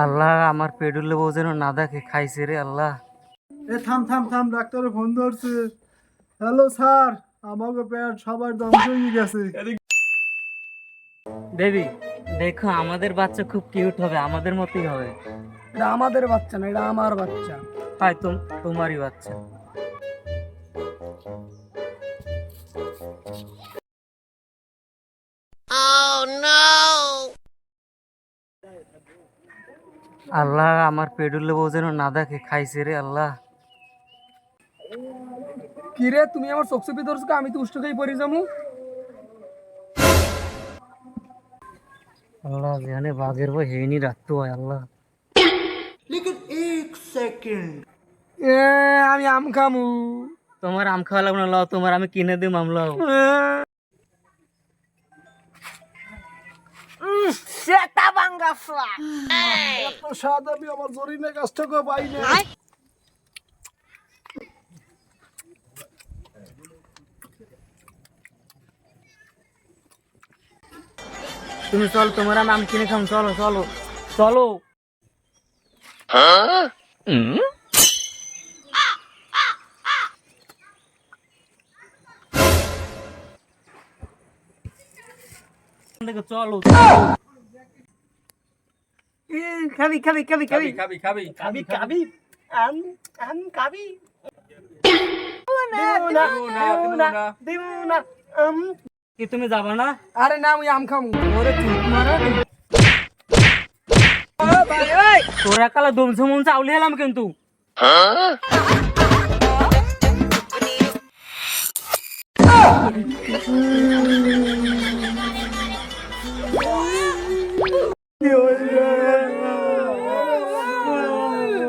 আল্লাহ আমার পেডুলে বউ যেন না দেখে খাইছে রে আল্লাহ। থাম থাম থাম, ডাক্তারে ফোন ধরছে। হ্যালো স্যার, আমাকে পেট সবার ধ্বংস হয়ে গেছে। বেবি দেখো আমাদের বাচ্চা খুব কিউট হবে, আমাদের মতোই হবে। এটা আমাদের বাচ্চা না, এটা আমার বাচ্চা। হয় তোমারই বাচ্চা। আল্লাহ আমার পেডুলে বউ যেন না দেখে খাইছে রে আল্লাহ। কিরে তুমি আমার চোখ চেপে ধরছো, আমি তো উষ্ট খেয়ে পড়ে যাবো। আল্লাহ জানে বাঘের বই হেনি রাখতে হয় আল্লাহ। আমি আম খামু। তোমার আম খাওয়া লাগবে না, লাও তোমার আমি কিনে দিই মামলাও। সেটা বাঙ্গাসা এত স্বাদ আমি আমার জরিনা কাছ থেকে পাই না। তুমি চল, তোমার আমি আম কিনে খাম, চলো চলো চলো। চলো খাবি খাবি খাবি খাবি খাবি খাবি খাবি খাবি আম আম খাবি। কি তুমি যাবা না? আরে না, আমি আম খামু। ওরে চুপ মারা তোরা কালা দমছে মন চাউলি এলাম কিন্তু।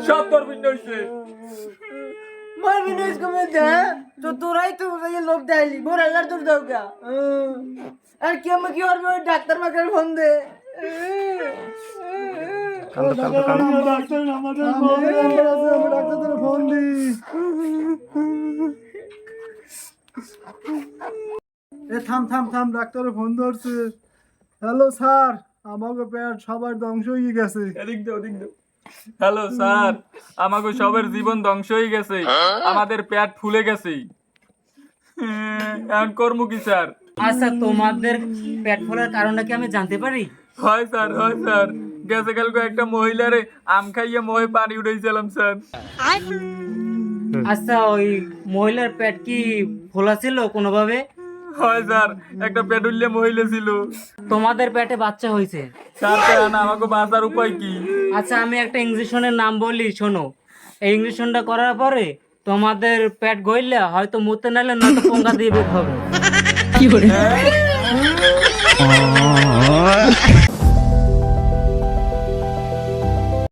সব তোর বিন্দু হইছে। মার বিনেশ কমে দে তো তোরাই তো এই লোক দেয়লি মোর আল্লাহর তোর দাও গা। আর কি আমি কি করব, ডাক্তার মাকে ফোন দে। ডাক্তার আমাদের ডাক্তার ফোন দি। থাম থাম থাম, ডাক্তারে ফোন ধরছে। হ্যালো স্যার, আমাকে পেট সবার ধ্বংস হয়ে গেছে। এদিক দে ওদিক দে। হ্যালো স্যার, আমাকে সবার জীবন ধ্বংস হয়ে গেছে, আমাদের পেট ফুলে গেছে। এখন করবো কি স্যার? আচ্ছা তোমাদের পেট ফোলার কারণটা কি আমি জানতে পারি? হয় স্যার, হয় স্যার। গেছে কালকে একটা মহিলারে আম খাইয়ে মহে পানি উঠেছিলাম স্যার। আচ্ছা ওই মহিলার পেট কি ফোলা ছিল কোনোভাবে? হয় স্যার, একটা পেটুল্লে মহিলা ছিল। তোমাদের পেটে বাচ্চা হয়েছে স্যার আমাকে বাঁচার উপায় কি? আচ্ছা আমি একটা ইঞ্জেকশনের নাম বলি, শোনো। এই ইঞ্জেকশনটা করার পরে তোমাদের পেট গইলে হয়তো মুতে নাইলে নয়তো পোঙ্গা দিয়ে বের হবে।